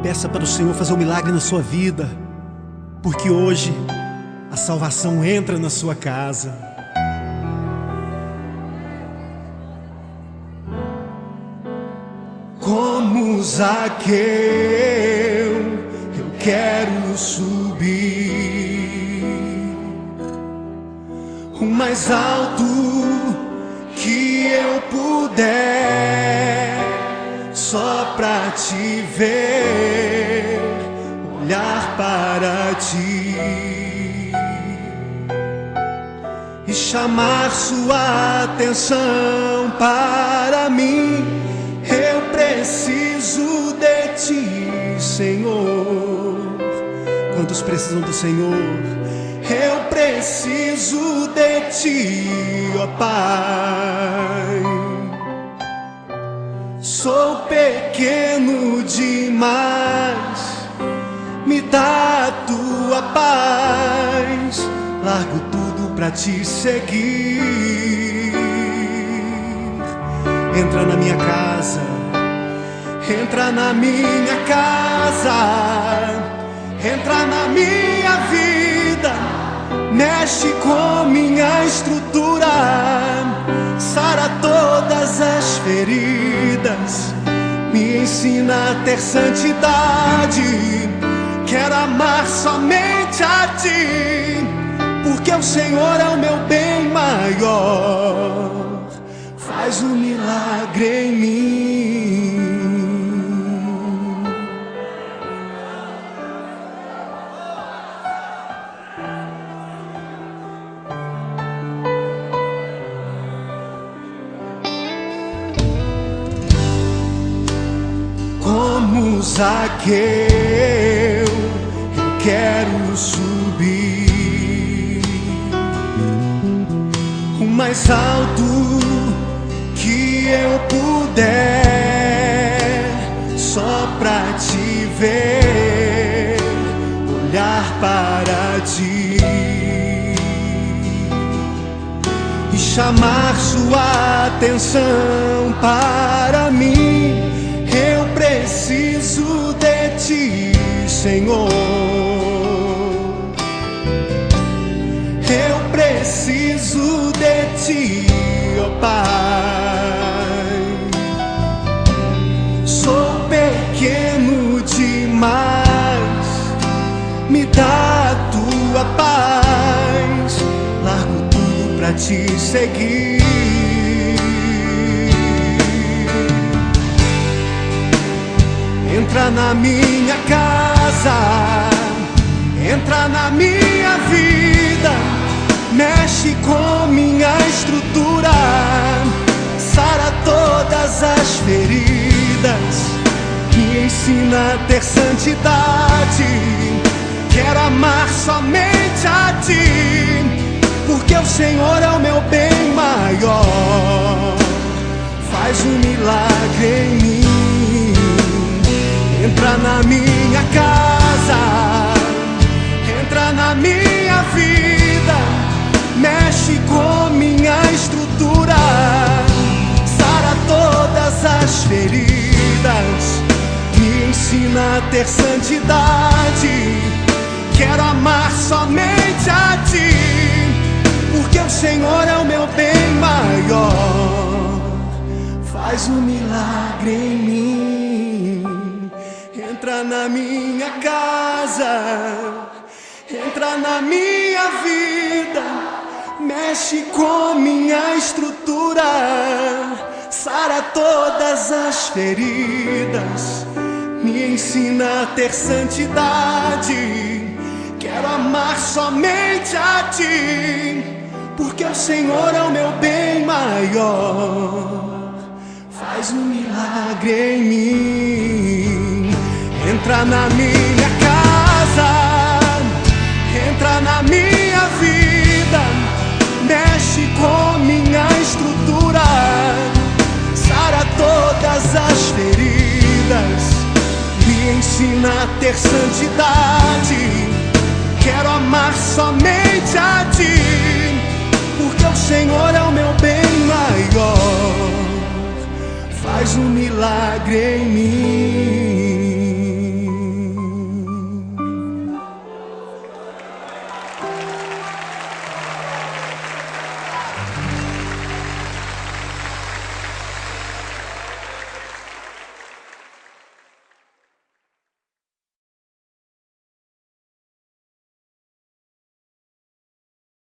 Peça para o Senhor fazer um milagre na sua vida, porque hoje a salvação entra na sua casa. Como Zaqueu, eu quero subir o mais alto que eu puder, só pra te ver, olhar para ti e chamar sua atenção para mim. Eu preciso de ti, Senhor. Quantos precisam do Senhor? Eu preciso de ti, ó Pai. Sou pequeno demais, me dá a tua paz. Largo tudo pra te seguir. Entra na minha casa, entra na minha casa, entra na minha vida, mexe com minha estrutura, sara todas as feridas, me ensina a ter santidade. Quero amar somente a ti, porque o Senhor é o meu bem maior. Faz um milagre em mim. Como Zaqueu, eu quero subir o mais alto que eu puder, só pra te ver, olhar para ti e chamar sua atenção para mim. Eu preciso de ti, Senhor. Eu preciso de ti, ó Pai. Sou pequeno demais, me dá a tua paz. Largo tudo pra te seguir. Entra na minha casa, entra na minha vida, mexe com minha estrutura, sara todas as feridas, me ensina a ter santidade. Quero amar somente a ti, porque o Senhor é o meu bem maior. Faz um milagre em mim. Entra na minha casa, entra na minha vida, mexe com minha estrutura, sara todas as feridas, me ensina a ter santidade. Quero amar somente a ti, porque o Senhor é o meu bem maior. Faz um milagre em mim. Entra na minha casa, entra na minha vida, mexe com minha estrutura, sara todas as feridas, me ensina a ter santidade. Quero amar somente a ti, porque o Senhor é o meu bem maior. Faz um milagre em mim. Entra na minha casa, entra na minha vida, mexe com minha estrutura, sara todas as feridas, me ensina a ter santidade. Quero amar somente a ti, porque o Senhor é o meu bem maior. Faz um milagre em mim.